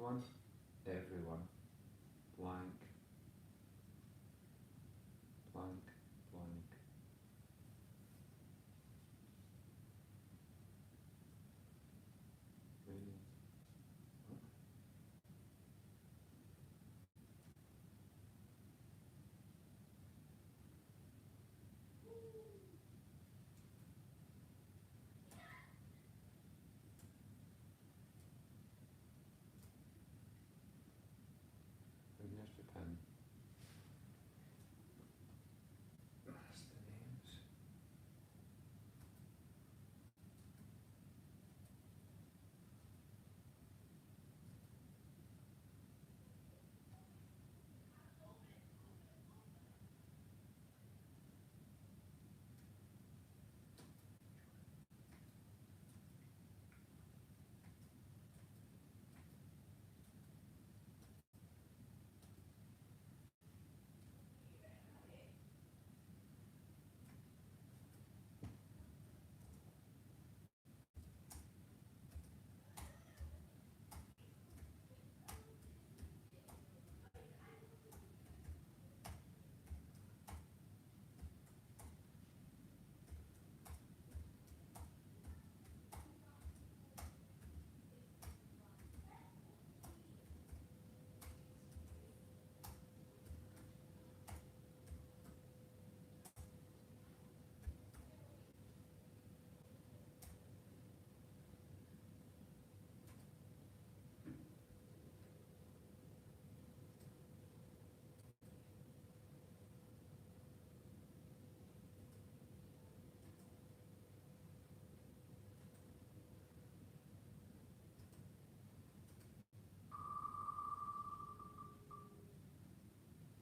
everyone, everyone, blank, blank, blank. Really? What? Where's the pen? That's the names.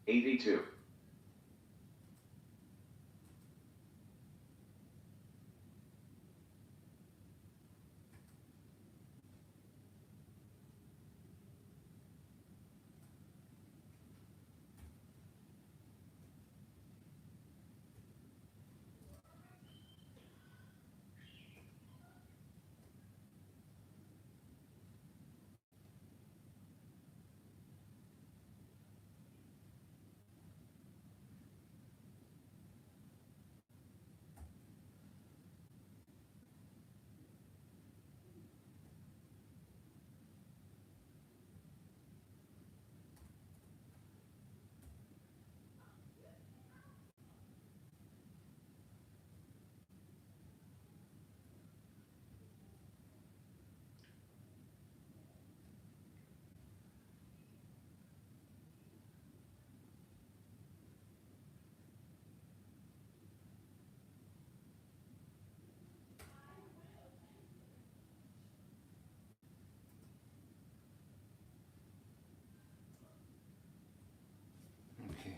$82. Okay.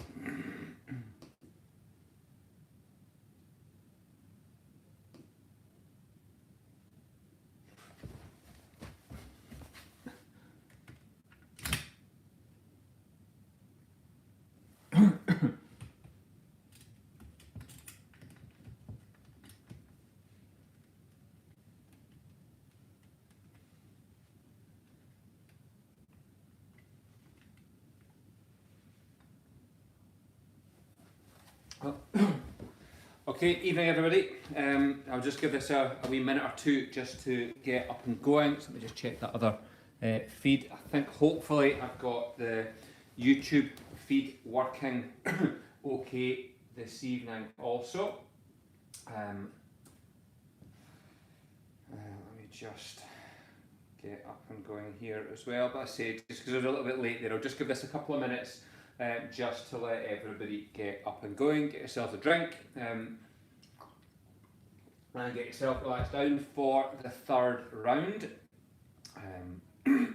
Okay, evening everybody. I'll just give this a wee minute or two just to get up and going. So let me just check that other feed. I think hopefully I've got the YouTube feed working okay this evening also. Let me just get up and going here as well. But I say, just because I was a little bit late there, I'll just give this a couple of minutes just to let everybody get up and going. Get yourself a drink and get yourself relaxed down for the third round. Let me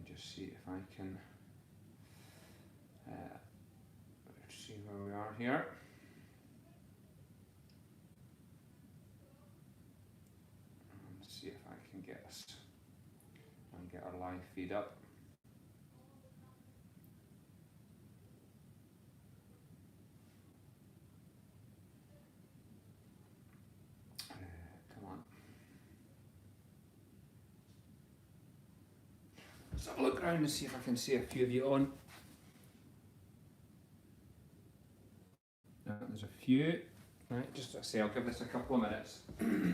just see if I can see where we are here. Let's see if I can get us and get our live feed up. Come on. Let's have a look around and see if I can see a few of you on. There's a few. Right, just to say, I'll give this a couple of minutes. Alright,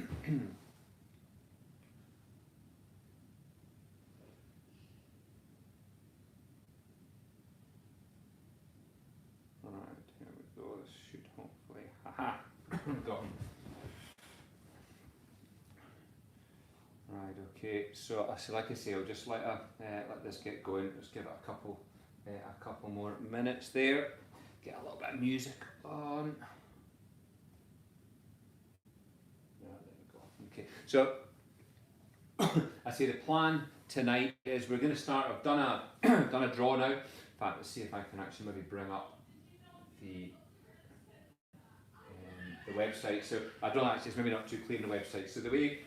here we go. This should hopefully. Haha! Got him. Right, okay. So, like I say, I'll just let this get going. Just give it a couple more minutes there. Get a little bit of music on. Yeah, there we go. Okay, so I say the plan tonight is we're going to start. I've done a draw now. In fact, let's see if I can actually maybe bring up the website. So I don't actually. It's maybe not too clear in the website. So the way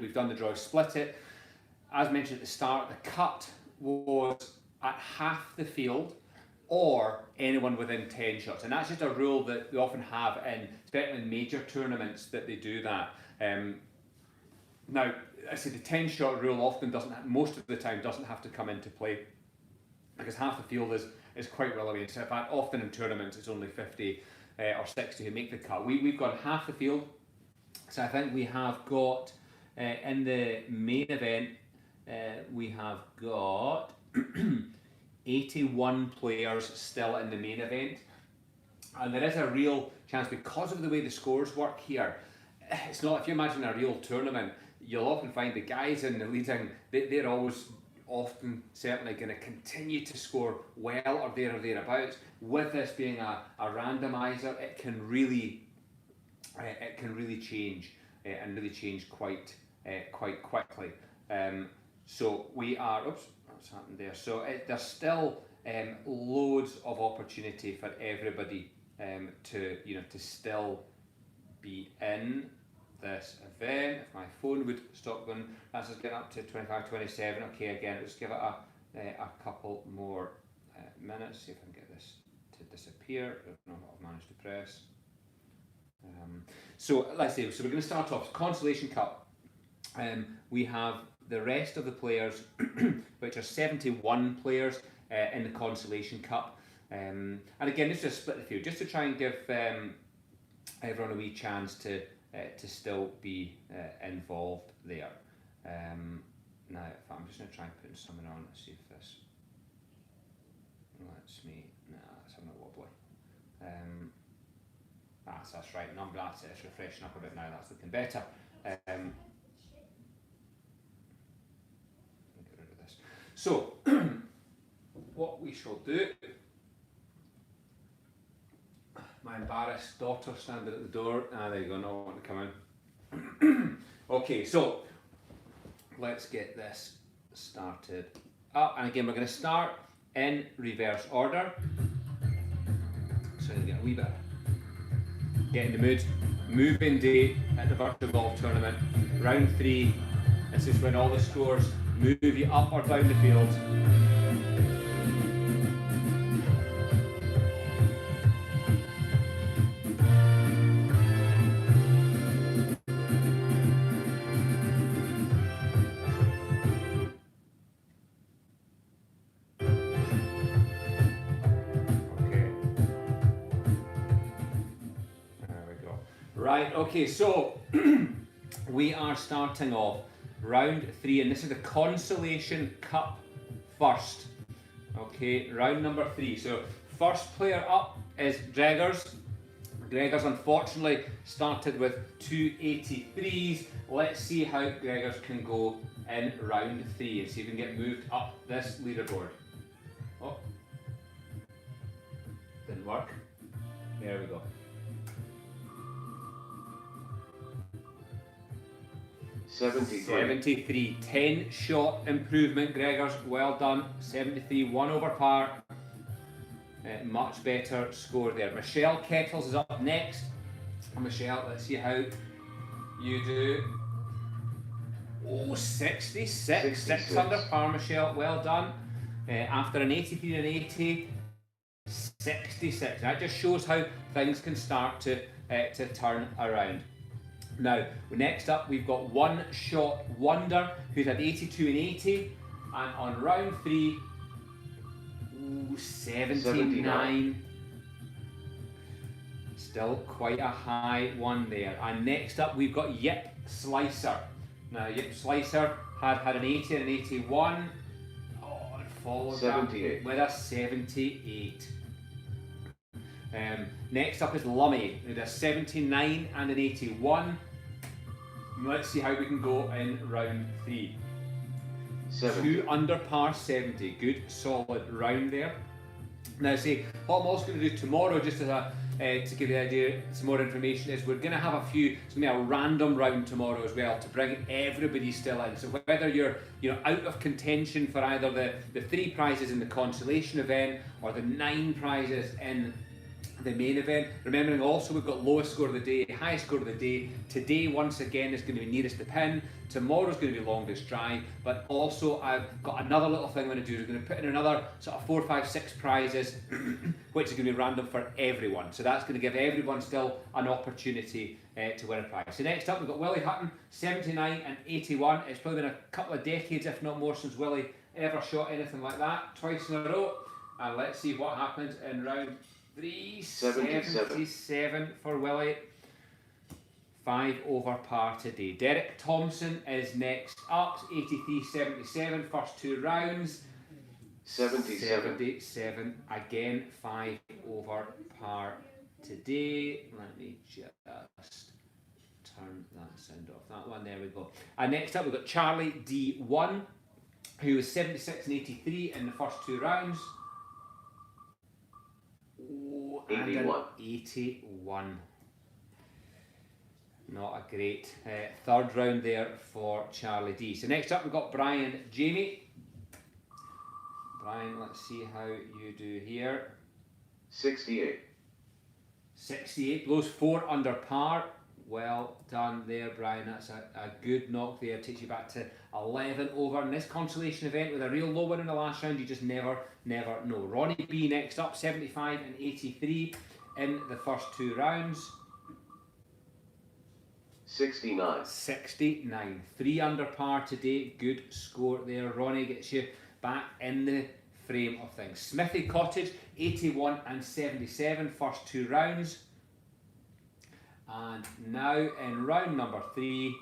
we've done the draw, split it. As mentioned at the start, the cut was at half the field, or anyone within 10 shots. And that's just a rule that we often have in, especially in major tournaments, that they do that. Now, I say the 10 shot rule often most of the time doesn't have to come into play, because half the field is quite relevant. In fact, often in tournaments it's only 50 or 60 who make the cut. We've got half the field, so I think we have got, in the main event, we have got 81 players still in the main event, and there is a real chance, because of the way the scores work here. It's not, if you imagine a real tournament, you'll often find the guys in the leading, they're always often certainly going to continue to score well or thereabouts. With this being a randomizer, it can really change and really change quite quickly. So we are, oops, what's happened there? So there's still loads of opportunity for everybody to still be in this event. If my phone would stop going, that's just getting up to 25, 27. Okay, again, let's give it a couple more minutes. See if I can get this to disappear. I don't know what I've managed to press. So let's say, so we're going to start off Consolation Cup. We have the rest of the players, which are 71 players in the Consolation Cup. And again, this is just split the field, just to try and give everyone a wee chance to still be involved there. Now, I'm just going to try and put something on, let's see if this lets me. Nah, that's a bit wobbly. That's right, number, that's it, it's refreshing up a bit now, that's looking better. Get rid of this. So, what we shall do, my embarrassed daughter standing at the door, there you go, no one to come in. Okay, so let's get this started up, and again we're going to start in reverse order, so you get a wee bit, get in the mood, moving day at the virtual golf tournament, round 3, this is when all the scores move you up or down the field. Right, okay, so we are starting off round 3, and this is the Consolation Cup first. Okay, round number 3. So first player up is Gregors. Gregors unfortunately started with 283s. Let's see how Gregors can go in round 3 and see if we can get moved up this leaderboard. Oh, didn't work. There we go. 73, 10 shot improvement, Gregors, well done. 73, 1 over par. Much better score there. Michelle Kettles is up next. Michelle, let's see how you do. Oh, 66, 6 under par, Michelle, well done. After an 83 and 80, 66. That just shows how things can start to turn around. Now, next up we've got One Shot Wonder, who's had 82 and 80. And on round 3, 79. Still quite a high one there. And next up we've got Yip Slicer. Now Yip Slicer had an 80 and an 81. Oh, and followed 78. that with a 78. Next up is Lummy, with a 79 and an 81. Let's see how we can go in round 3. 70. 2 under par 70. Good solid round there. Now see, what I'm also going to do tomorrow, just as a to give you an idea, some more information, is we're going to have it's going to be a random round tomorrow as well, to bring everybody still in. So whether you're out of contention for either the 3 prizes in the consolation event or the 9 prizes in the main event, remembering also we've got lowest score of the day, highest score of the day. Today once again is going to be nearest the pin. Tomorrow's going to be longest drive, but also I've got another little thing I'm going to do. We're going to put in another sort of 4, 5, 6 prizes, which is going to be random for everyone. So that's going to give everyone still an opportunity to win a prize. So next up we've got Willie Hutton, 79 and 81. It's probably been a couple of decades, if not more, since Willie ever shot anything like that, twice in a row. And let's see what happens in round 3. 77 for Willie. 5 over par today. Derrick Thompson is next up, 83.77, first 2 rounds. 77 again, 5 over par today. Let me just turn that sound off. That one, there we go. And next up we've got Charlie D1, who was 76 and 83 in the first 2 rounds. Oh, 81. 81. Not a great 3rd round there for Charlie D. So next up we've got Brian Jamie. Brian, let's see how you do here. 68. 68, blows 4 under par. Well done there, Brian. That's a good knock there. Takes you back to 11 over. In this consolation event with a real low win in the last round, you just never know. Ronnie B next up, 75 and 83 in the first 2 rounds. 69. 69. 3 under par today. Good score there. Ronnie gets you back in the frame of things. Smithy Cottage, 81 and 77, first 2 rounds. And now in round number 3.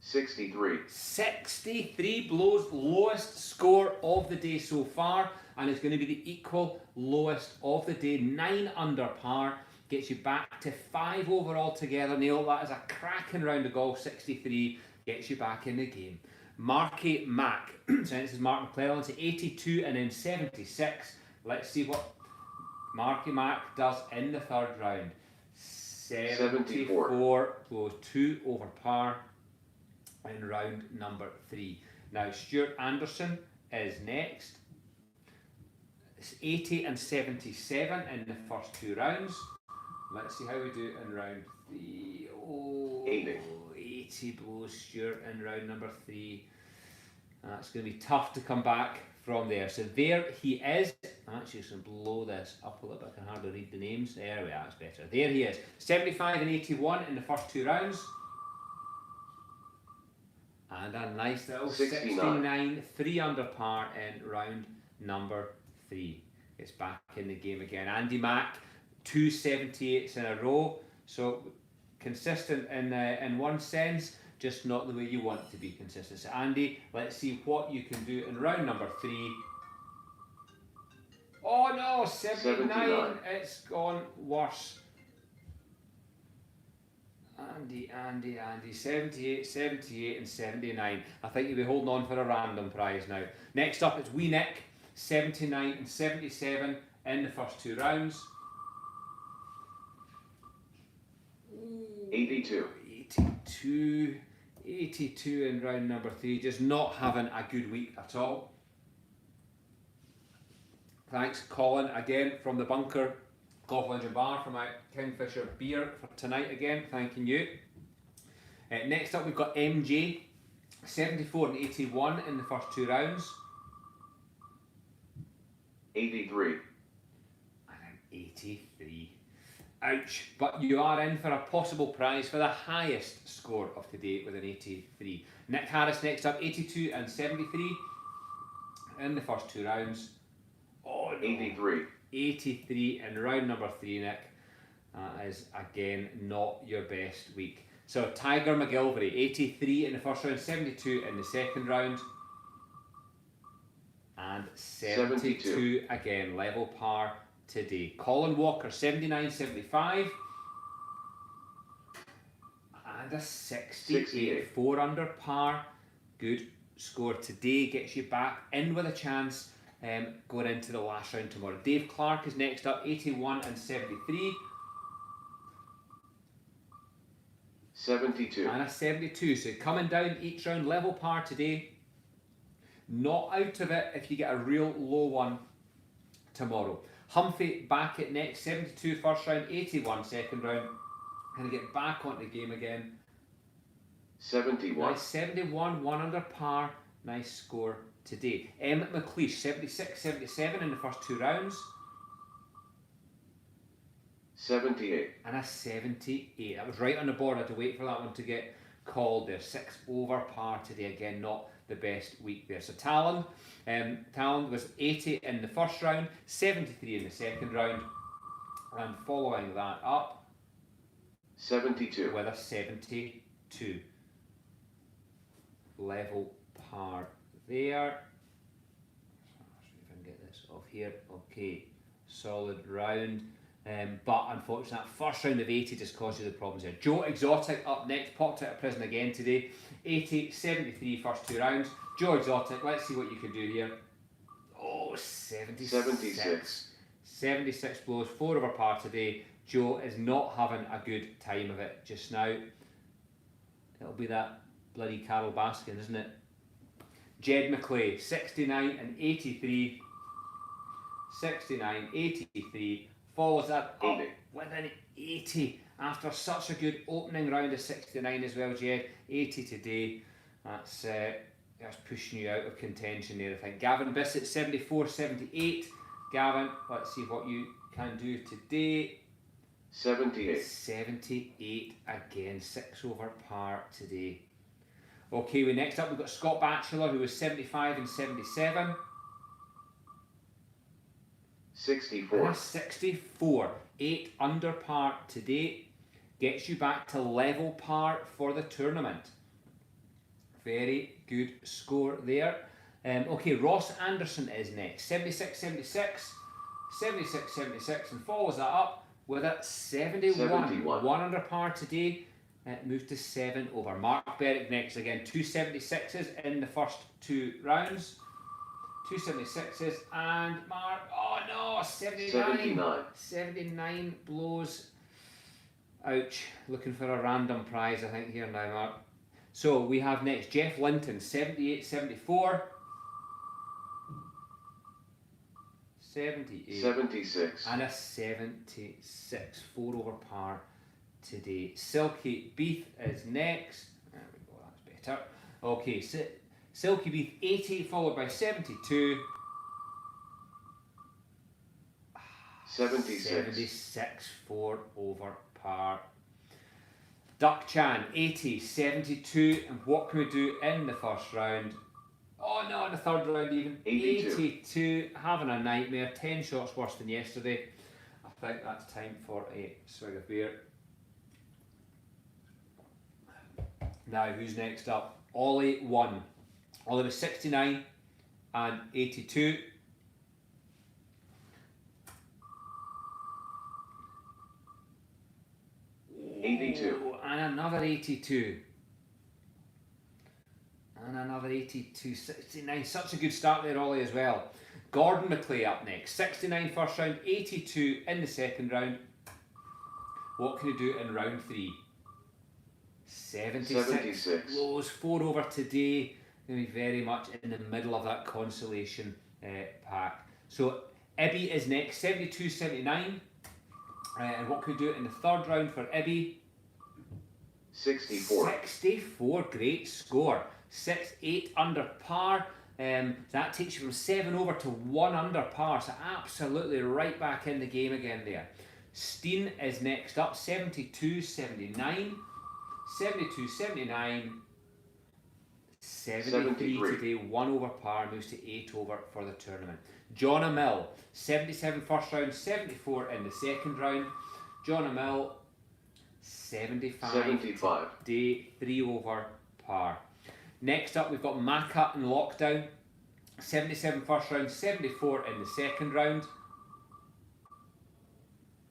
63. 63 blows, lowest score of the day so far, and it's going to be the equal lowest of the day. 9 under par. Gets you back to 5 overall together, Neil. That is a cracking round of golf. 63 gets you back in the game. Marky Mac, so this is Mark McClellan, to 82 and then 76. Let's see what Marky Mac does in the 3rd round. 74 blows 2 over par in round number 3. Now Stuart Anderson is next. It's 80 and 77 in the first 2 rounds. Let's see how we do in round 3. Oh, 80 blows Stuart in round number 3. That's going to be tough to come back from there. So there he is. I'm actually just going to blow this up a little bit. I can hardly read the names. There we are, that's better. There he is. 75 and 81 in the first 2 rounds. And a nice little 69, 3 under par in round number 3. It's back in the game again. Andy Mack, 2 78s in a row, so consistent in one sense, just not the way you want to be consistent. So Andy, let's see what you can do in round number 3. Oh no, 79. It's gone worse. Andy, 78, 78 and 79. I think you'll be holding on for a random prize now. Next up it's Wee Nick, 79 and 77 in the first 2 rounds. 82. 82 in round number 3, just not having a good week at all. Thanks Colin again from the bunker, Golf Legend Bar, for my Kingfisher beer for tonight again, thanking you. Next up we've got MJ, 74 and 81 in the first 2 rounds. 83. And 83. Ouch, but you are in for a possible prize for the highest score of today with an 83. Nick Harris next up, 82 and 73 in the first 2 rounds. Oh no. 83. 83 in round number 3, Nick. That is, again, not your best week. So Tiger McGilvery, 83 in the first round, 72 in the second round. And 72 again, level par today. Colin Walker, 79-75. And a 68, 4 under par. Good score today, gets you back in with a chance going into the last round tomorrow. Dave Clark is next up, 81 and 73. 72. And a 72, so coming down each round, level par today. Not out of it if you get a real low one tomorrow. Humphrey back at next, 72 first round, 81 second round. Can he get back onto the game again? 71. Nice 71, 1 under par. Nice score today. Emmett McLeish, 76, 77 in the first 2 rounds. 78. And a 78. That was right on the board. I had to wait for that one to get called there. 6 over par today. Again, not the best week there. So Talon was 80 in the first round, 73 in the second round, and following that up 72 with a 72. Level par there. Let's see if I can get this off here. Okay, solid round. But unfortunately, that first round of 80 just caused you the problems there. Joe Exotic up next, popped out of prison again today. 80, 73 first 2 rounds. Joe Exotic, let's see what you can do here. Oh, 76. 76 blows, 4 over par today. Joe is not having a good time of it just now. It'll be that bloody Carol Baskin, isn't it? Jed McClay, 69 and 83. 69, 83. Follows that up with an 80 after such a good opening round of 69 as well, Jed. 80 today. That's pushing you out of contention there, I think. Gavin Bissett, 74, 78. Gavin, let's see what you can do today. 78. 78 again, 6 over par today. Okay, next up we've got Scott Batchelor, who was 75 and 77. 64. 64, 8 under par today, gets you back to level par for the tournament. Very good score there. Okay, Ross Anderson is next, 76, 76, 76, 76, and follows that up with a 71. 1 under par today, moved to 7 over. Mark Berwick next again, 2 76s in the first 2 rounds. 2 76s, and Mark, oh no, 79. 79 blows. Ouch. Looking for a random prize, I think, here now, Mark. So we have next Jeff Linton, 78, 74. 78. 76. And a 76. 4 over par today. Silky Beef is next. There we go, that's better. Okay, Silky Beef 80, followed by 72. 76. 76, 4 over par. Duck Chan 80, 72, and what can we do in the first round? Oh no, in the third round even. 82, having a nightmare, 10 shots worse than yesterday. I think that's time for a swig of beer. Now, who's next up? Ollie 1. Ollie was 69 and 82. And another 82. And another 82. 69. Such a good start there, Ollie, as well. Gordon McClay up next. 69 first round, 82 in the second round. What can he do in round 3? 76. Blows, 4 over today. Going to be very much in the middle of that consolation pack. So Ibby is next, 72, 79. And what can we do in the third round for Ibby? 64. 64, great score. 6, 8 under par. That takes you from 7 over to 1 under par. So absolutely right back in the game again there. Steen is next up, 72-79. 72-79. 73 today, 1 over par, moves to 8 over for the tournament. John Amill, 77 first round, 74 in the second round. John Amill, 75 today, 3 over par. Next up, we've got Macca in lockdown, 77 first round, 74 in the second round.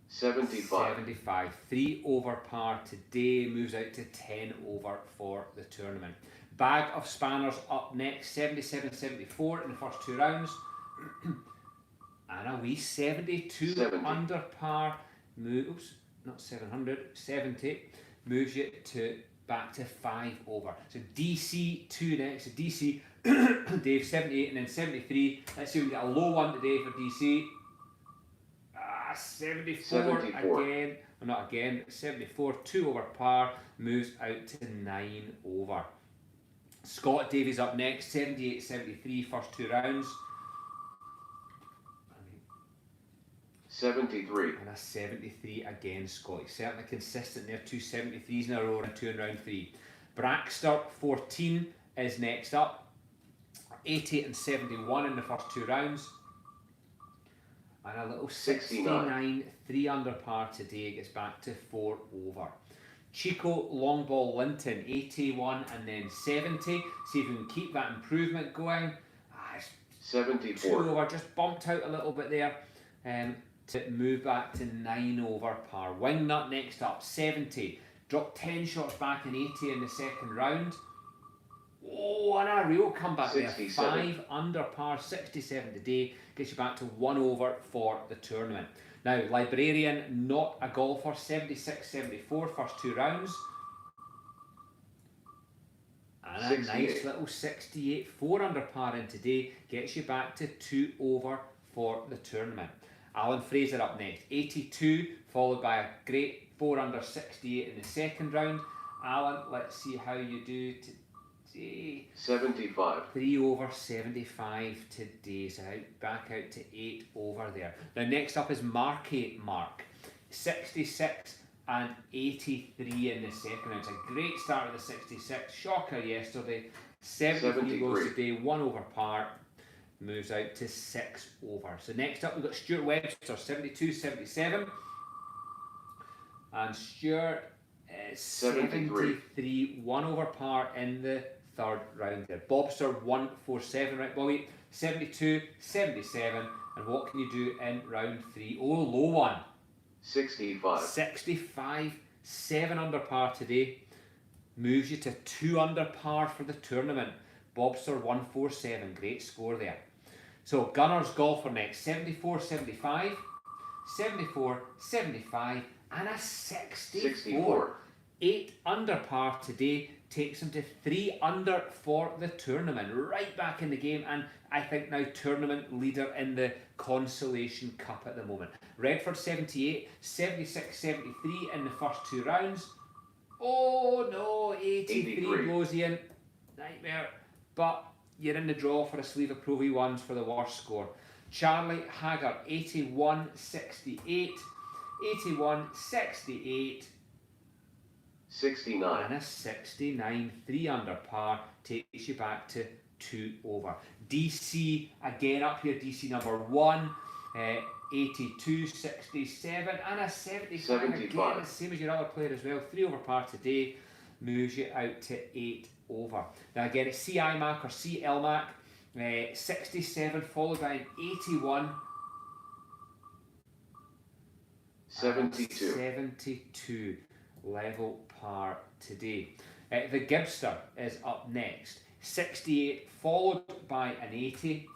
75, 3 over par today, moves out to 10 over for the tournament. Bag of Spanners up next, 77-74 in the first 2 rounds. And a wee 72 under par, moves, not 700, 70, moves you to back to 5 over. So DC 2 next, so DC, Dave 78 and then 73. Let's see if we get a low one today for DC. 74 again, well, not again, 74, 2 over par, moves out to 9 over. Scott Davies up next, 78-73, first 2 rounds. 73. And a 73 again, Scott. He's certainly consistent there, 2 73s in a row and 2 in round 3. Braxter 14 is next up, 80 and 71 in the first 2 rounds. And a little 69, 3 under par today, gets back to 4 over. Chico Longball Linton, 81 and then 70. See if we can keep that improvement going. 74. 2 over, just bumped out a little bit there to move back to 9 over par. Wingnut next up, 70. Dropped 10 shots back in 80 in the second round. Oh, and a real comeback there. 5 under par, 67 today. Gets you back to 1 over for the tournament. Now, Librarian, not a golfer, 76-74, first 2 rounds. And a nice little 68, 4 under par in today. Gets you back to 2 over for the tournament. Alan Fraser up next, 82, followed by a great 4 under 68 in the second round. Alan, let's see how you do today. 75. 3 over 75 today, so back out to 8 over there. Now next up is Marky Mark, 66 and 83 in the second round. It's a great start with the 66, shocker yesterday. 73 goes today, 1 over par, moves out to 6 over. So next up we've got Stuart Wedges, 72-77. And Stuart is 73, 1 over par in the third round there. Bobster 147, right Bobby? 72-77. And what can you do in round 3? Oh, low one. 65. 65, 7 under par today. Moves you to 2 under par for the tournament. Bobster 147, great score there. So Gunners Golfer next, 74-75, 74-75, and a 64. 8 under par today takes him to 3 under for the tournament. Right back in the game, and I think now tournament leader in the Consolation Cup at the moment. Redford 78, 76-73 in the first 2 rounds. Oh no, 83 goes in. Nightmare. But you're in the draw for a sleeve of Pro V1s for the worst score. Charlie Haggard, 81-68, 81-68. 69. And a 69, 3 under par, takes you back to 2 over. DC, again up here, DC number 1, 82-67, and a 75 again, the same as your other player as well. 3 over par today, moves you out to 8 over. Now again, it's CI Mac or CL Mac, 67, followed by an 81. 72. 72 level par today. The Gibster is up next, 68, followed by an 80.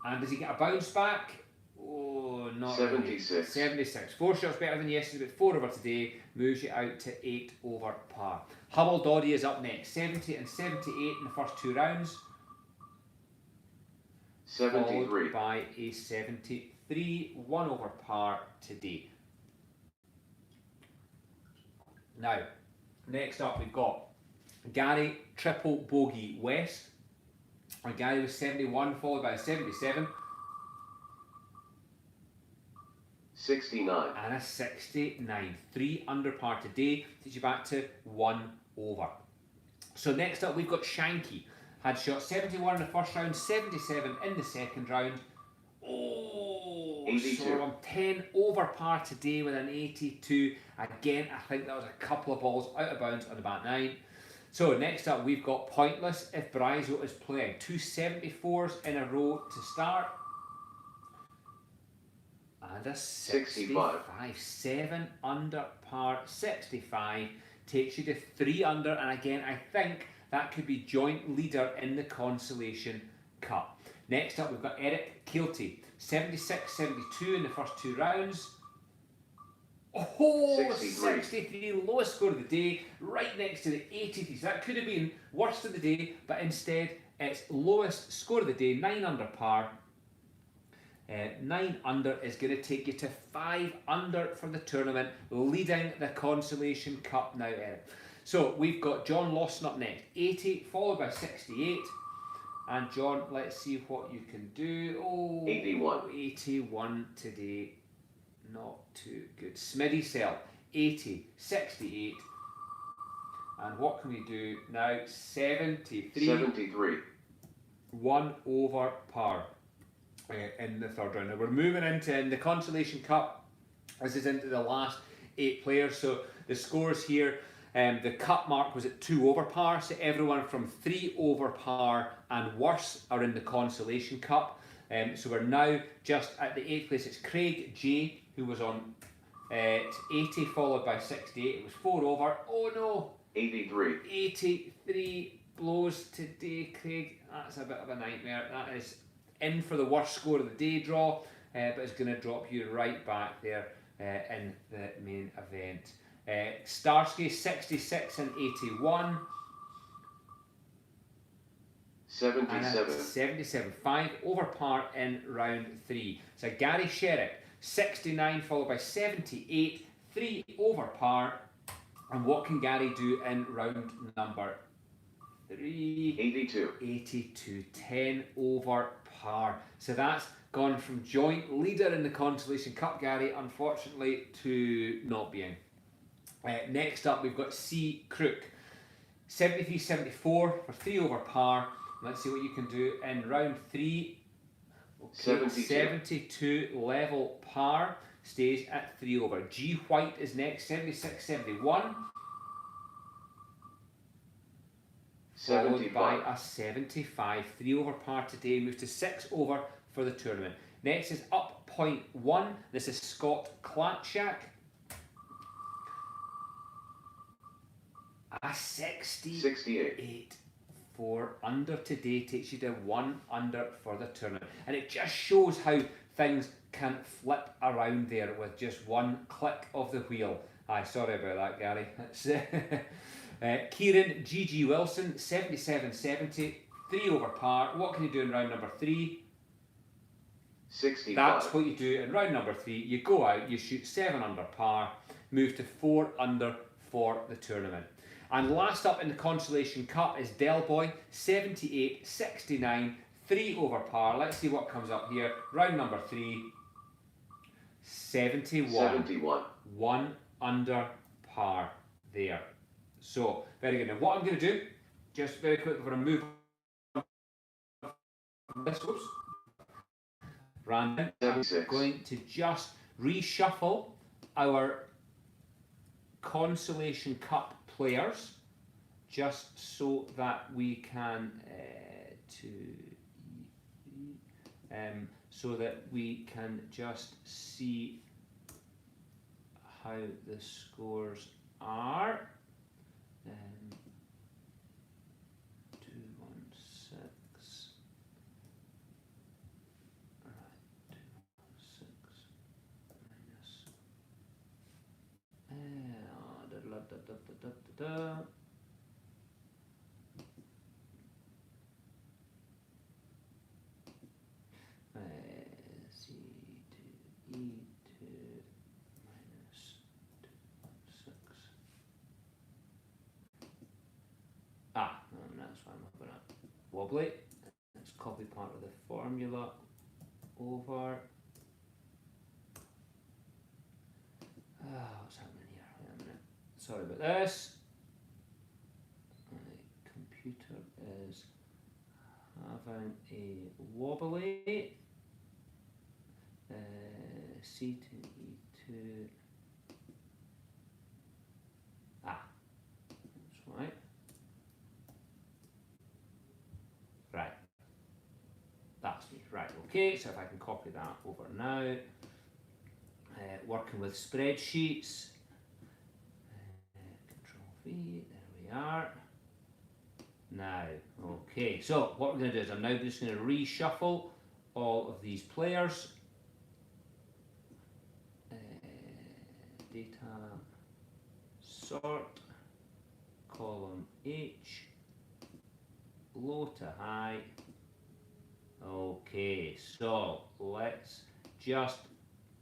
And does he get a bounce back? Oh, not 76. Really. 76. 4 shots better than yesterday, but 4 over today, moves you out to 8 over par. Hummel Doddy is up next, 70 and 78 in the first 2 rounds. 73. Followed by a 73, 1 over par today. Now, next up we've got Gary Triple Bogey West. Or Gary was 71, followed by a 77. 69. And a 69. 3 under par today, takes you back to 1 over. So next up we've got Shanky. Had shot 71 in the first round, 77 in the second round. Oh, 82. so I'm 10 over par today with an 82. Again, I think that was a couple of balls out of bounds on the back 9. So next up we've got Pointless if Bryzo is playing. 2 74s in a row to start. And a 65. 7 under par 65 takes you to 3 under, and again I think that could be joint leader in the Consolation Cup. Next up we've got Eric Kelty. 76-72 in the first 2 rounds. Oh, 63, lowest score of the day, right next to the 83. So that could have been worst of the day, but instead it's lowest score of the day, 9 under par. 9 under is going to take you to 5 under for the tournament, leading the Consolation Cup now, Eric. So we've got John Lawson up next, 80, followed by 68. And John, let's see what you can do. Oh, 81. 81 today, not too good. Smitty Cell, 80, 68. And what can we do now? 73. 73. 1 over par. In the third round. Now we're moving into in the Consolation Cup. This is into the last 8 players. So the scores here, the cut mark was at 2 over par. So everyone from 3 over par and worse are in the Consolation Cup. So we're now just at the 8th place. It's Craig J, who was on 80, followed by 68. It was 4 over. Oh no! 83. 83 blows today, Craig. That's a bit of a nightmare. That is in for the worst score of the day draw, but it's going to drop you right back there in the main event. Starsky, 66 and 81. 77. 77. 5 over par in round 3. So Gary Sherrick, 69 followed by 78. 3 over par. And what can Gary do in round number 3? 82. 82. 10 over par. So that's gone from joint leader in the Consolation Cup, Gary, unfortunately, to not being. Next up, we've got C. Crook. 73-74 for 3 over par. Let's see what you can do in round 3. Okay, 72 level par. Stays at 3 over. G. White is next. 76-71. Followed by a 75. 3 over par today. Moves to 6 over for the tournament. Next is up point 1. This is Scott Klatschak. A 68. 4 under today takes you to 1 under for the tournament. And it just shows how things can flip around there with just one click of the wheel. Aye, sorry about that, Gary. Kieran G.G. Wilson, 77-70, 3 over par. What can you do in round number 3? 65. That's what you do in round number 3. You go out, you shoot 7 under par, move to 4 under for the tournament. And last up in the Consolation Cup is Delboy, 78-69, 3 over par. Let's see what comes up here. Round number 3, 71. 1 under par there. So, very good. Now what I'm going to do, just very quickly, we're going to move on this. Oops. Random. I'm going to just reshuffle our Consolation Cup players, just so that we can just see how the scores are. 216. Right, 216 minus. C2E2 minus 216. That's why I'm up at wobbly. Let's copy part of the formula over. What's happening here? Wait a minute. Sorry about this. My computer is having a wobbly. C to E2. That's right. Right. That's me. Right, okay, so if I can copy that over now. Working with spreadsheets. Control V, there we are. Now, okay, so what we're going to do is I'm now just going to reshuffle all of these players. Data, sort, column H, low to high. Okay, so let's just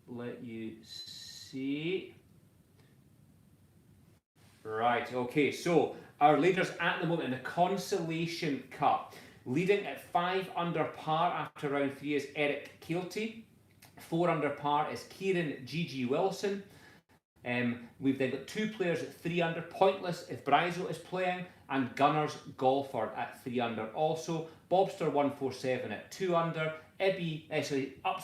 let you see. Right, okay, so our leaders at the moment in the Consolation Cup, leading at 5 under par after round 3 is Eric Kelty. 4 under par is Kieran G.G. Wilson. We've then got 2 players at 3 under, Pointless if Bryzo is playing, and Gunners Golford at 3 under also. Bobster 147 at 2 under, up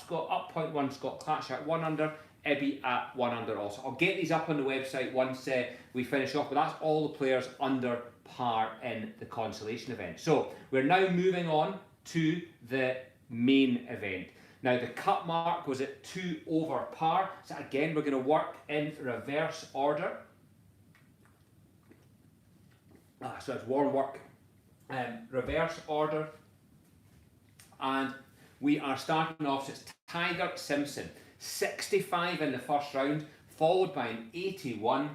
0.1 Scott Clatch at 1 under, Ibby at 1 under also. I'll get these up on the website once we finish off, but that's all the players under par in the consolation event. So we're now moving on to the main event. Now the cut mark was at 2 over par, so again we're going to work in reverse order. So it's warm work, reverse order, and we are starting off. So it's Tiger Simpson, 65 in the first round, followed by an 81.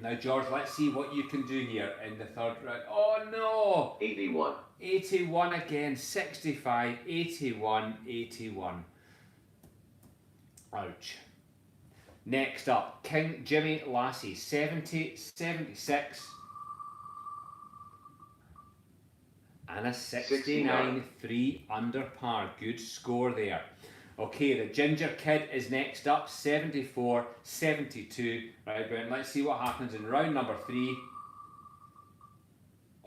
Now George, let's see what you can do here in the third round. Oh no! 81. 81 again, 65, 81, 81. Ouch. Next up, King Jimmy Lassie, 70, 76. And a 69, 3 under par. Good score there. Okay, the Ginger Kid is next up, 74, 72. Right, Brent, let's see what happens in round number 3.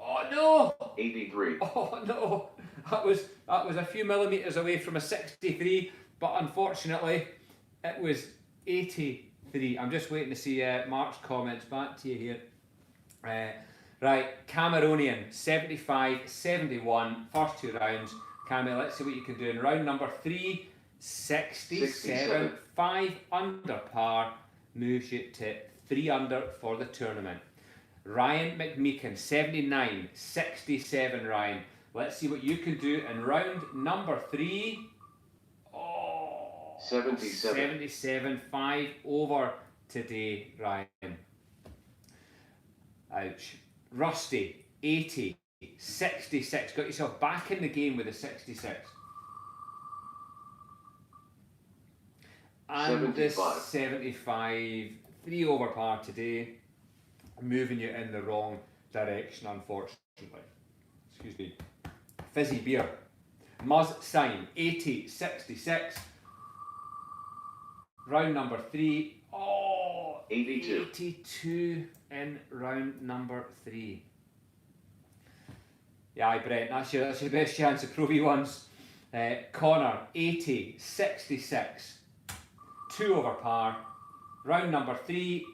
Oh no! 83. Oh no! That was a few millimetres away from a 63, but unfortunately it was 83. I'm just waiting to see Mark's comments. Back to you here. Right, Cameronian, 75, 71, first 2 rounds. Cammy, let's see what you can do in round number 3. 67, 5 under par, moves you to 3 under for the tournament. Ryan McMeekin, 79, 67 Ryan. Let's see what you can do in round number 3. Oh, 77. 77, 5 over today, Ryan. Ouch. Rusty, 80, 66. Got yourself back in the game with a 66. And 75. this 75, 3 over par today, moving you in the wrong direction, unfortunately. Excuse me. Fizzy beer. Muzz Sign, 80, 66. Round number 3. Oh, 82. 82 in round number 3. Yeah, aye, Brent, that's your best chance of Pro V1s. Connor, 80, 66. 2 over par. Round number 3.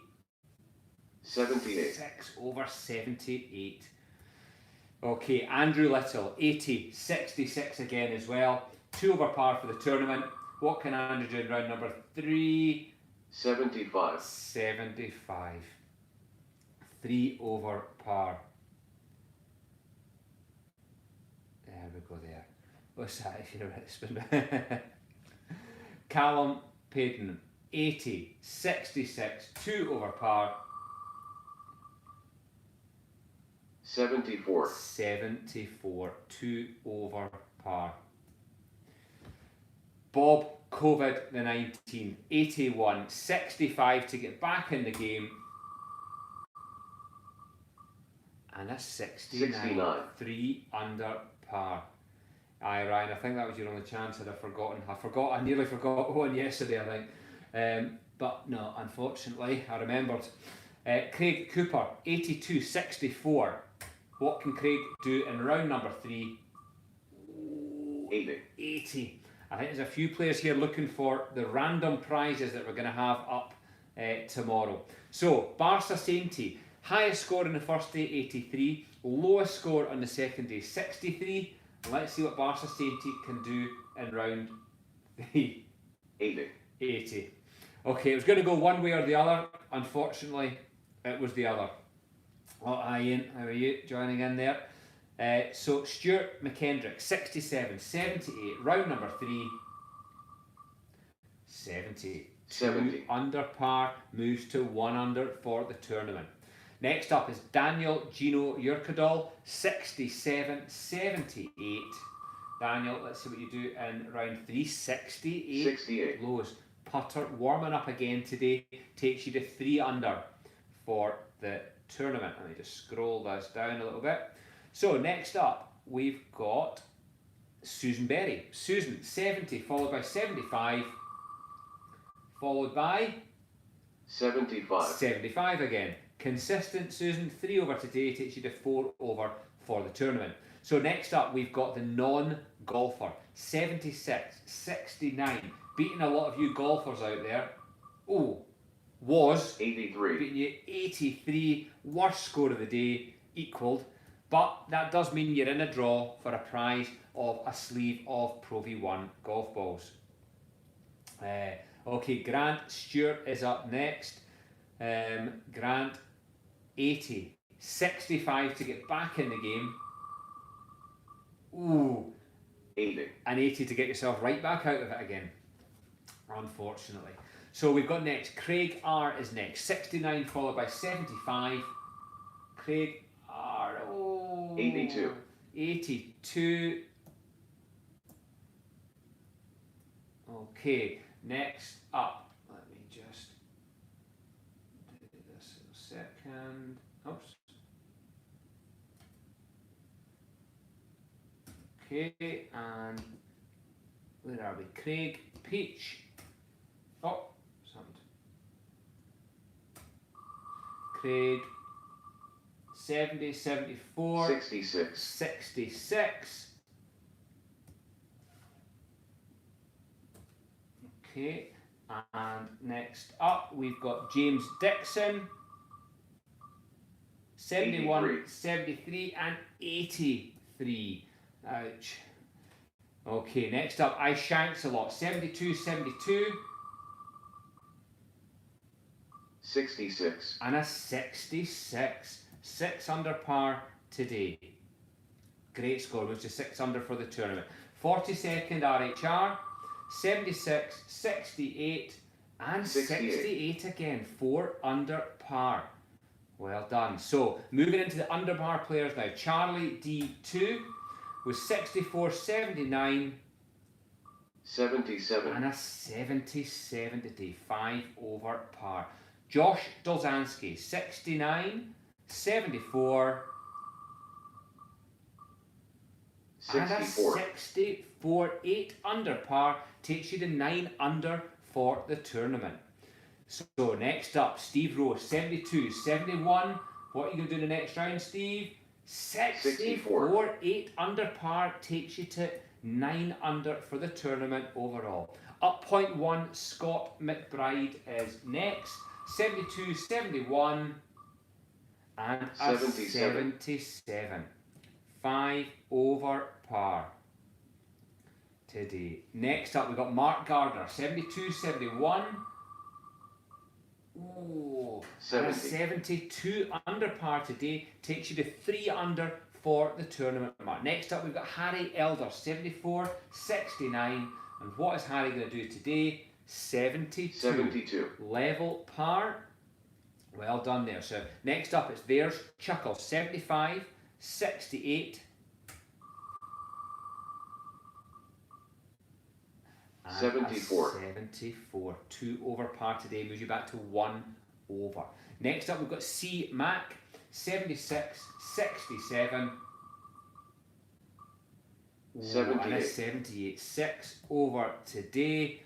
78. 6 over 78. Okay, Andrew Little, 80, 66 again as well. 2 over par for the tournament. What can Andrew do in round number 3? 75. 75. 3 over par. There we go there. What's that if you're right spin? Callum Payton, 80, 66, 2 over par. 74. 74, 2 over par. Bob COVID the 19, 81, 65 to get back in the game. And a 69, 3 under par. Aye, Ryan, I think that was your only chance. I nearly forgot one yesterday, I think. But no, unfortunately, I remembered. Craig Cooper, 82-64. What can Craig do in round number 3? 80. 80. I think there's a few players here looking for the random prizes that we're going to have up tomorrow. So, Barca Sainty, highest score in the first day, 83. Lowest score on the second day, 63. Let's see what Barca Sainty can do in round 3. 80. 80. Okay, it was going to go one way or the other. Unfortunately, it was the other. Oh, hi Ian, how are you joining in there? So Stuart McKendrick, 67, 78, round number 3, 70. 70. Under par, moves to 1 under for the tournament. Next up is Daniel Gino Yurkadal, 67, 78. Daniel, let's see what you do in round 3, 68. 68. Lowest putter, warming up again today, takes you to 3 under for the tournament. Let me just scroll this down a little bit. So next up, we've got Susan Berry. Susan, 70, followed by 75, followed by 75. 75 again. Consistent, Susan, 3 over today, takes you to 4 over for the tournament. So next up, we've got the non-golfer, 76, 69, beating a lot of you golfers out there. Oh, was 83. beating you 83, worst score of the day, equalled. But that does mean you're in a draw for a prize of a sleeve of Pro V1 golf balls. Okay, Grant Stewart is up next. Grant, 80, 65 to get back in the game. Ooh, 80. and 80 to get yourself right back out of it again, unfortunately. So we've got next, Craig R is next, 69 followed by 75. Craig R, 82. 82. Okay, next up, let me just do this in a second. Oops. Okay, and where are we? Craig Peach. Oh, something. Craig 70, 74, 66. 66. Okay, and next up we've got James Dixon, 71, 83. 73, and 83. Ouch. Okay, next up, I Shanks a lot, 72, 72, 66. and a 66. 6 under par today. Great score, which is 6 under for the tournament. 42nd RHR, 76, 68, and 68 again. 4 under par. Well done. So, moving into the under par players now. Charlie D2 was 64, 79, 77. and a 77 today. 5 over par. Josh Dolzansky, 69, 74, and a 64. 64, 8 under par, takes you to 9 under for the tournament. So next up, Steve Rose, 72, 71. What are you going to do in the next round, Steve? 64, 8 under par, takes you to 9 under for the tournament overall. Up point 1, Scott McBride is next, 72, 71, and a 77. 5 over par today. Next up, we've got Mark Gardner, 72, 71. Ooh, and a 72 under par today, takes you to 3 under for the tournament mark. Next up, we've got Harry Elder, 74, 69. And what is Harry going to do today? 72. 72. Level par. Well done there. So next up, it's theirs, Chuckle, 75, 68. And 74. 74. 2 over par today, moves you back to 1 over. Next up, we've got C. Mac, 76, 67. 78. And a 78. 6 over today.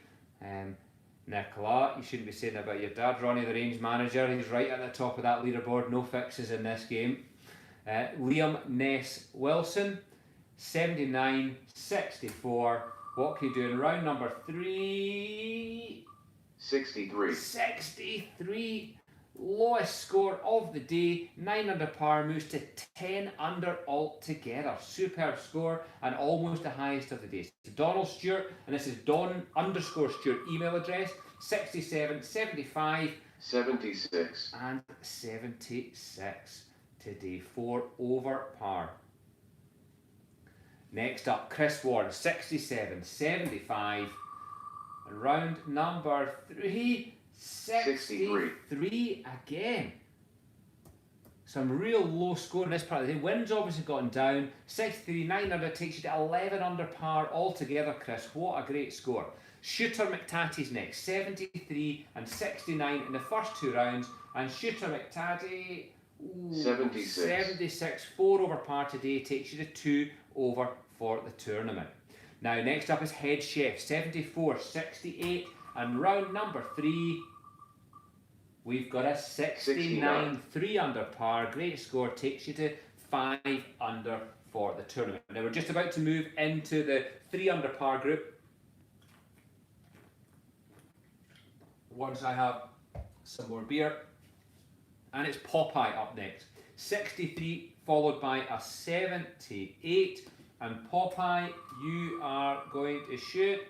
Nicola, you shouldn't be saying that about your dad. Ronnie, the range manager, he's right at the top of that leaderboard. No fixes in this game. Liam Ness Wilson, 79-64. What can you do in round number 3? 63. 63. Lowest score of the day. 9 under par, moves to 10 under altogether. Superb score and almost the highest of the day. So Donald Stewart, and this is Don_Stewart email address, 67, 75, 76. and 76 today. 4 over par. Next up, Chris Ward, 67, 75. And round number 3, 63 again. Some real low score in this part of the day. Wind's obviously gone down. 63, 9 under takes you to 11 under par altogether, Chris. What a great score. Shooter McTatty's next, 73 and 69 in the first 2 rounds. And Shooter McTatty, 76, 4 over par today, takes you to 2 over for the tournament. Now, next up is Head Chef, 74, 68. And round number 3, we've got a 69, 3 under par. Great score, takes you to 5 under for the tournament. Now we're just about to move into the 3 under par group. Once I have some more beer. And it's Popeye up next. 63 followed by a 78. And Popeye, you are going to shoot.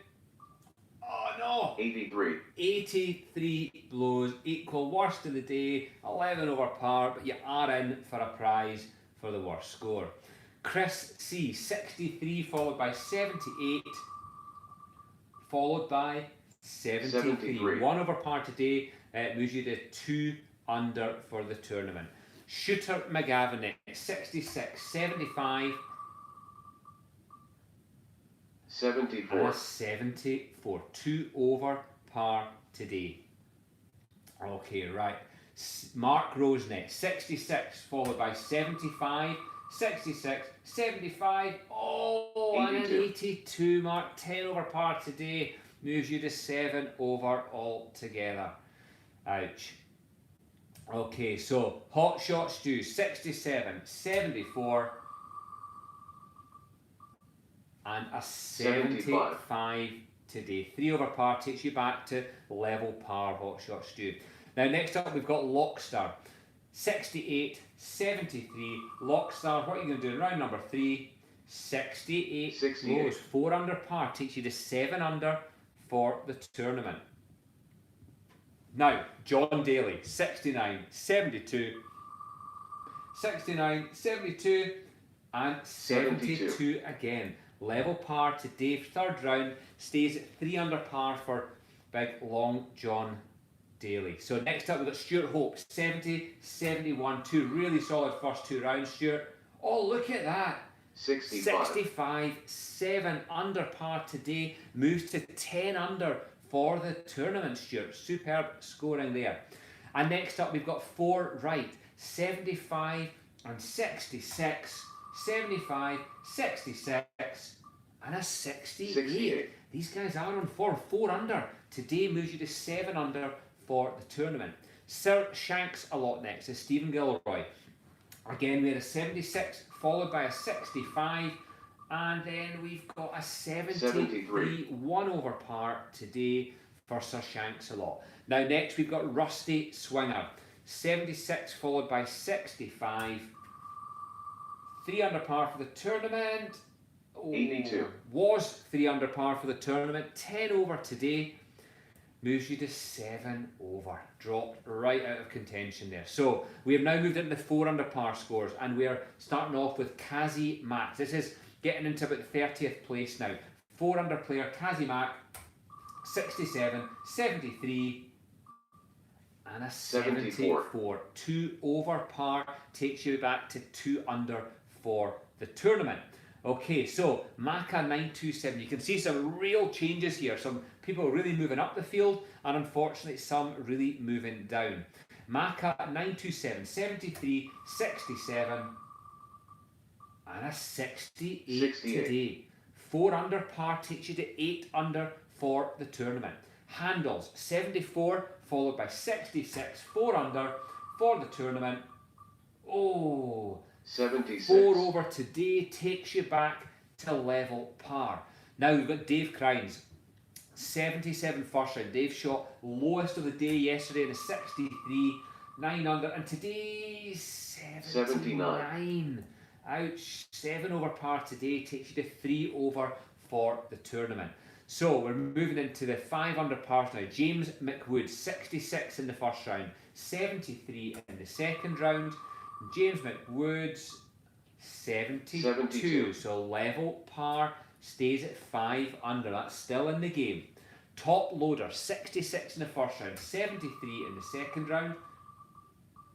Oh no! 83. 83 blows, equal worst of the day, 11 over par, but you are in for a prize for the worst score. Chris C, 63 followed by 78, followed by 73. 1 over par today, moves you to 2 under for the tournament. Shooter McGavin, 66, 75, 74. and a 74. 2 over par today. Okay, right. Mark Rosenet, 66, followed by 75, 66, 75. Oh, 82. and an 82, Mark. 10 over par today. Moves you to 7 over altogether. Ouch. Okay, so Hot Shot Stew, 67, 74. And a 75 today. 3 over par takes you back to level par, Hot Shot Stew. Now next up we've got Lockstar. 68, 73. Lockstar, what are you going to do in round number 3? 68 blows. 4 under par takes you to 7 under for the tournament. Now, John Daly, 69, 72. 69, 72. And 72 again. Level par today, 3rd round, stays at 3 under par for big long John Daly. So next up we've got Stuart Hope, 70, 71, 2 really solid first 2 rounds, Stuart. Oh, look at that. 65, 7 under par today, moves to 10 under for the tournament, Stuart. Superb scoring there. And next up we've got 4 right, 75 and 66. 75, 66, and a 68. These guys are on form. 4 under. Today moves you to 7 under for the tournament. Sir Shanks a lot next is Stephen Gilroy. Again, we had a 76, followed by a 65, and then we've got a 73. 1 over par today for Sir Shanks a lot. Now next we've got Rusty Swinger. 76 followed by 65. 3 under par for the tournament. 82. Was 3 under par for the tournament. 10 over today. Moves you to 7 over. Dropped right out of contention there. So we have now moved into the 4 under par scores, and we are starting off with Kazi Mack. This is getting into about 30th place now. 4 under player Kazi Mack. 67, 73. And a 74. 2 over par takes you back to 2 under for the tournament. Okay, so Maka 927. You can see some real changes here. Some people really moving up the field, and unfortunately some really moving down. Maka 927, 73, 67, and a 68 today. 4 under par takes you to 8 under for the tournament. Handles 74, followed by 66, 4 under for the tournament. Oh, 76. 4 over today takes you back to level par. Now we've got Dave Crines, 77 first round. Dave shot lowest of the day yesterday in a 63, 9 under, and today's 79. Ouch, 7 over par today takes you to 3 over for the tournament. So we're moving into the 5 under pars now. James McWood, 66 in the first round, 73 in the second round. James McWood's 72. So level par, stays at 5 under. That's still in the game. Top loader, 66 in the first round, 73 in the second round.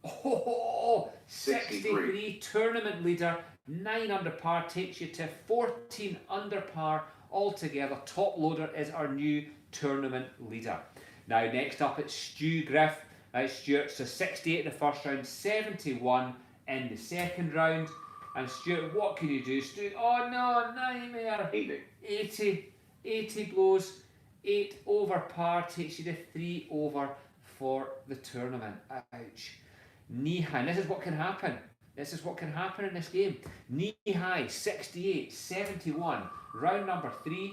Oh, 63 tournament leader, 9 under par takes you to 14 under par altogether. Top loader is our new tournament leader. Now next up it's Stu Griff. Stuart, so 68 in the first round, 71 in the second round. And Stuart, what can you do? Stuart, oh no, nightmare. 80 blows, 8 over par takes you to 3 over for the tournament. Ouch. Knee high, and this is what can happen. This is what can happen in this game. Knee high, 68, 71. Round number 3,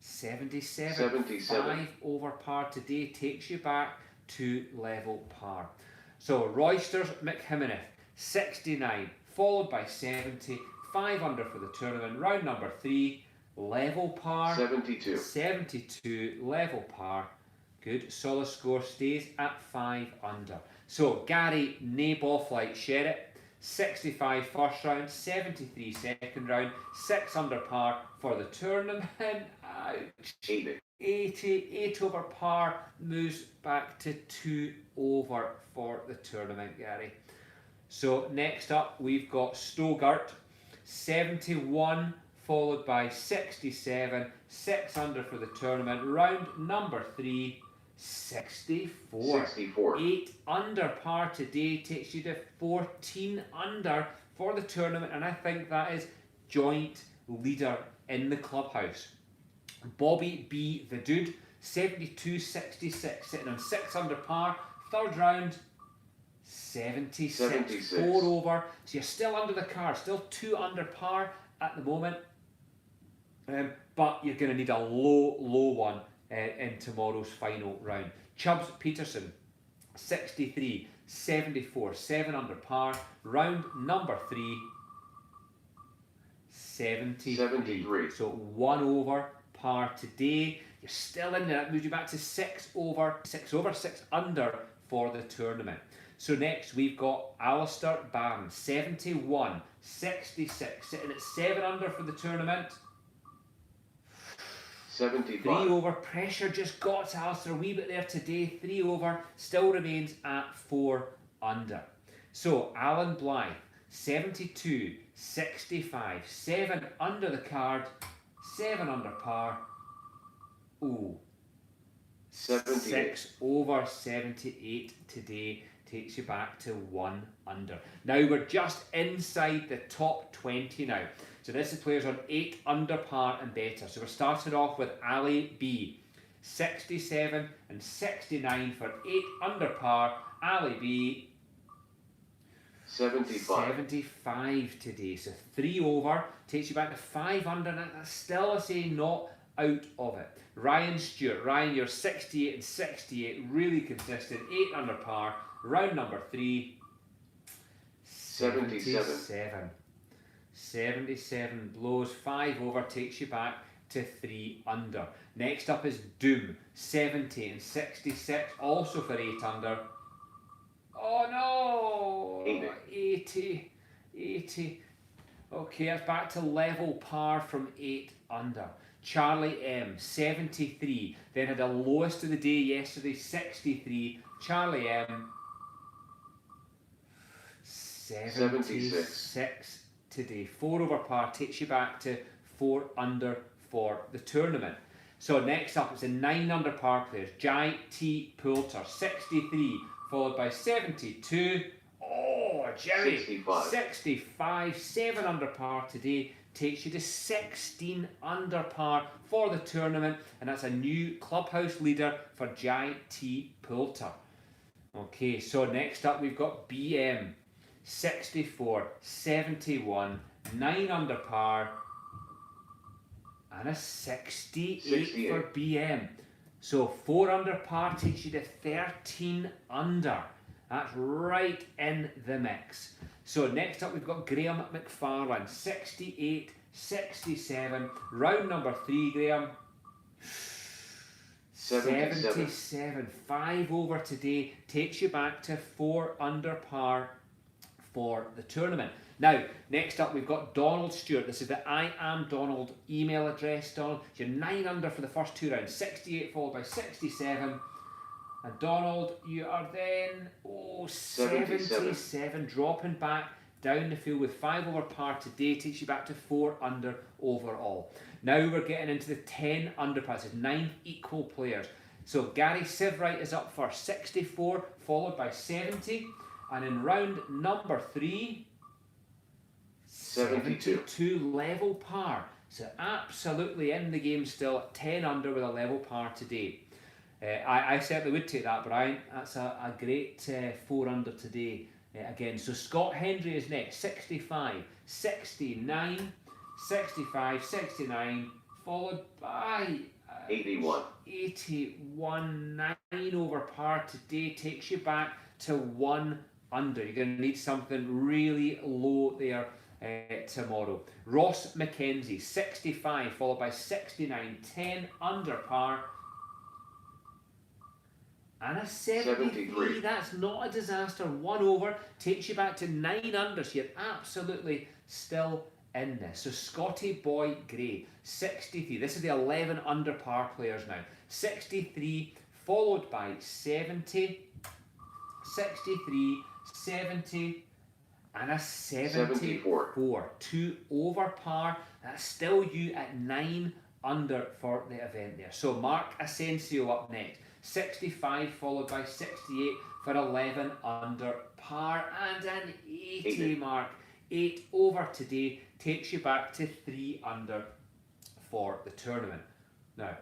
77. 5 over par today takes you back to level par. So Roysters McHimeneth, 69, followed by 70. 5 under for the tournament. Round number 3, level par. 72, level par. Good, solid score, stays at 5 under. So Gary Naboth like Sherritt, 65 first round, 73 second round, 6 under par for the tournament. Ouch. 8 over par, moves back to 2 over for the tournament, Gary. So next up we've got Stogart, 71 followed by 67, 6 under for the tournament. Round number 3, 64. 8 under par today takes you to 14 under for the tournament, and I think that is joint leader in the clubhouse. Bobby B. the Dude, 72-66, sitting on 6 under par. Third round, 76, 4 over. So you're still under the card, still 2 under par at the moment. But you're going to need a low one in tomorrow's final round. Chubbs Peterson, 63, 74, 7 under par. Round number 3, 73. So 1 over par today. You're still in there. That moves you back to 6 over, 6 under for the tournament. So next we've got Aleister Barnes, 71, 66, sitting at 7 under for the tournament. 75. 3 over, pressure just got to Aleister a wee bit there today. 3 over, still remains at 4 under. So Alan Blythe, 72, 65, 7 under the card, 7 under par. Ooh, 78. 6 over 78 today takes you back to 1 under. Now we're just inside the top 20 now. So this is players on 8 under par and better. So we're starting off with Ali B, 67 and 69 for 8 under par. Ali B, 75 today. So 3 over takes you back to 5 under, and that's still, I say, not out of it. Ryan Stewart, Ryan, you're 68 and 68, really consistent, 8 under par. Round number 3, 77. 77 blows, 5 over takes you back to 3 under. Next up is Doom, 70 and 66, also for 8 under. Oh no! 80. Okay, that's back to level par from 8 under. Charlie M, 73, then had a lowest of the day yesterday, 63. Charlie M, 76 today. 4 over par takes you back to 4 under for the tournament. So next up it's a 9 under par players. Jai T. Poulter, 63, followed by 72. Oh, for Jerry. 65. 65, 7 under par today takes you to 16 under par for the tournament, and that's a new clubhouse leader for Jai T. Poulter. Okay, so next up we've got BM, 64, 71, 9 under par, and a 68 for BM. So 4 under par takes you to 13 under. That's right in the mix. So next up we've got Graham McFarlane, 68, 67, round number 3, Graham. 77, 5 over today takes you back to 4 under par for the tournament. Now, next up we've got Donald Stewart. This is the I am Donald email address, Donald. You're 9 under for the first 2 rounds, 68 followed by 67. And Donald, you are then 77, dropping back down the field with 5 over par today, takes you back to 4 under overall. Now we're getting into the 10 under par. This is 9 equal players. So Gary Sivright is up for 64, followed by 70. And in round number 3, 72 level par. So absolutely in the game still at 10 under with a level par today. I certainly would take that, Brian. That's a great 4 under today again. So Scott Hendry is next, 65, 69, 65, 69, followed by 81, 9 over par today takes you back to 1 under. You're going to need something really low there tomorrow. Ross McKenzie, 65, followed by 69, 10 under par. And a 73, that's not a disaster. 1 over, takes you back to 9 under, so you're absolutely still in this. So Scotty Boy Gray, 63, this is the 11 under par players now. 63, followed by 70, 63, 70, and a 74. 2 over par, that's still you at 9 under for the event there. So Mark Asensio up next. 65 followed by 68 for 11 under par, and an 80 mark. 8 over today takes you back to 3 under for the tournament. Now,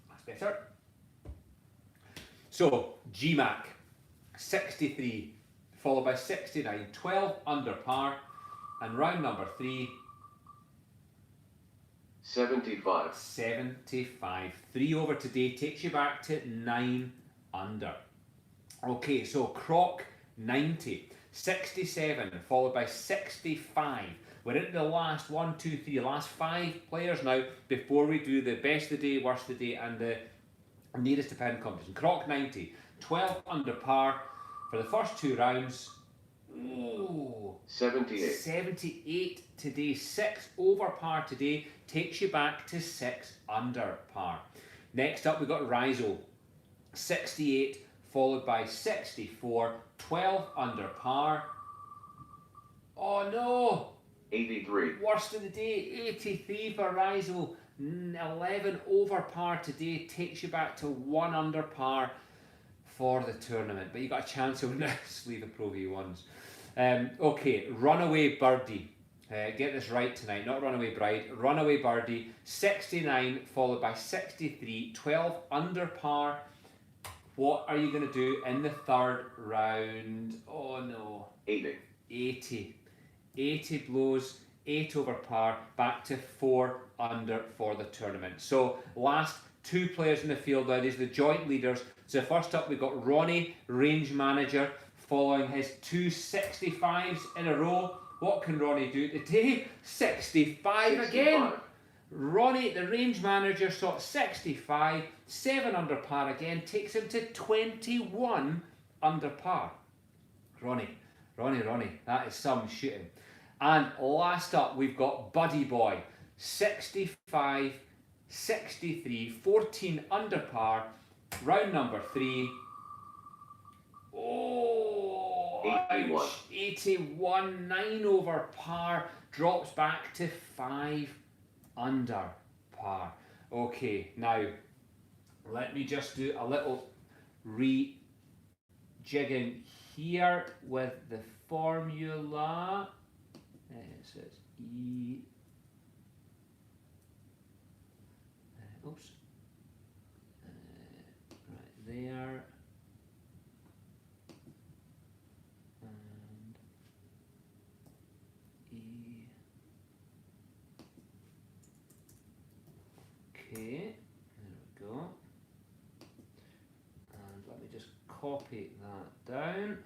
that's better. So GMAC, 63 followed by 69, 12 under par, and round number 3, 75. 3 over today takes you back to 9 under. Okay, so Croc 90, 67 followed by 65. We're into the last 1, 2, 3, last 5 players now before we do the best of the day, worst of the day, and the nearest to pin competition. Croc 90, 12 under par for the first 2 rounds. Ooh, 78 today, 6 over par today, takes you back to 6 under par. Next up we've got Rizo, 68 followed by 64, 12 under par. Oh no! 83. Worst of the day, 83 for Rizo, 11 over par today, takes you back to 1 under par for the tournament, but you got a chance of this Leave the Pro V1s. Okay, Runaway Birdie. Get this right tonight, not Runaway Bride. Runaway Birdie, 69 followed by 63, 12 under par. What are you going to do in the 3rd round? Oh no. 80 blows, 8 over par, back to 4 under for the tournament. So last 2 players in the field now, these are the joint leaders. So first up we've got Ronnie, range manager, following his 2 65s in a row. What can Ronnie do today? 65 again. Ronnie, the range manager, shot 65, 7 under par again, takes him to 21 under par. Ronnie, that is some shooting. And last up, we've got Buddy Boy, 65, 63, 14 under par, round number 3. Oh, 81. 81, 9 over par, drops back to 5 under par. Okay, now Let me just do a little rejigging here with the formula. So it's E. Oops. Right there. And E. Okay, there we go. And let me just copy that down.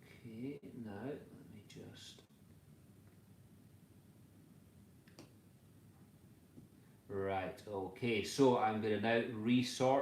Okay, now let me just. Right, okay, so I'm going to now resort